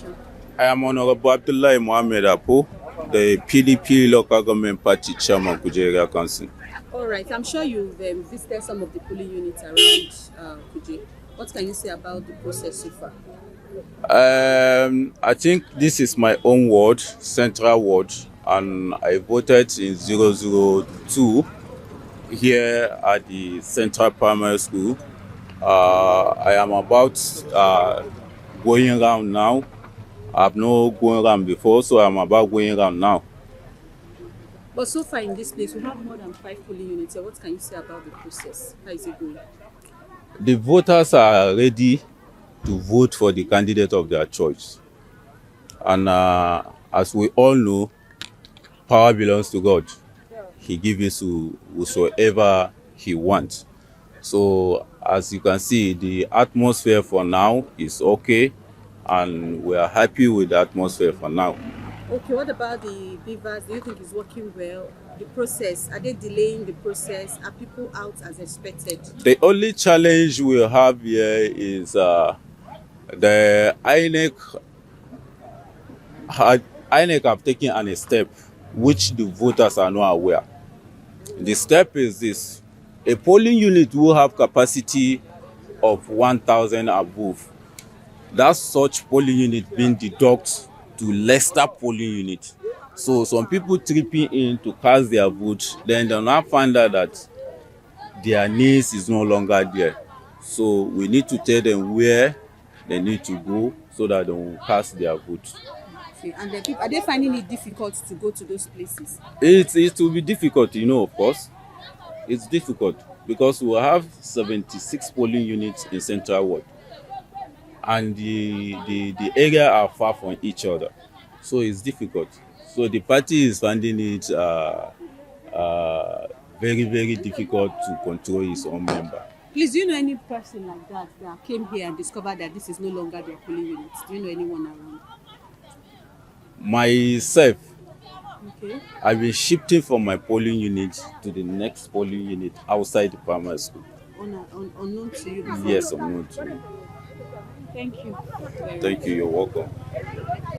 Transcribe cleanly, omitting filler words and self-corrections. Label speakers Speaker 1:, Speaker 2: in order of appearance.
Speaker 1: mention?
Speaker 2: I am Honorable Abdullah Mohammed Apo, the PDP local government party chairman, Kuje Council.
Speaker 1: All right, I'm sure you've visited some of the polling units around Kuje. What can you say about the process so far?
Speaker 2: I think this is my own ward, central ward, and I voted in 002 here at the Central Primary School. I am about going around now. I've not gone around before, so I'm about going around now.
Speaker 1: But so far in this place, we have more than 5 polling units here. What can you say about the process? How is it going?
Speaker 2: The voters are ready to vote for the candidate of their choice. And as we all know, power belongs to God. He gives it to whosoever he wants. So as you can see, the atmosphere for now is okay, and we are happy with the atmosphere for now.
Speaker 1: Okay, what about the beavers? Do you think it's working well? The process, are they delaying the process? Are people out as expected?
Speaker 2: The only challenge we have here is the INEC have taken a step which the voters are not aware. The step is this: a polling unit will have capacity of 1,000 above. That such polling unit being deducted to lesser polling unit. So some people tripping in to cast their vote, then they'll now find out that their names is no longer there. So we need to tell them where they need to go so that they will cast their vote.
Speaker 1: Okay. And the people, are they finding it difficult to go to those places?
Speaker 2: It will be difficult, of course. It's difficult because we have 76 polling units in Central Ward, and the area are far from each other, so it's difficult. So the party is finding it very, very difficult to control its own member.
Speaker 1: Please, do you know any person like that came here and discovered that this is no longer their polling unit? Do you know anyone around?
Speaker 2: Myself,
Speaker 1: okay,
Speaker 2: I've been shifting from my polling unit to the next polling unit outside the primary school.
Speaker 1: Unknown to you before?
Speaker 2: Yes, unknown to me.
Speaker 1: Thank you.
Speaker 2: Thank you, you're welcome.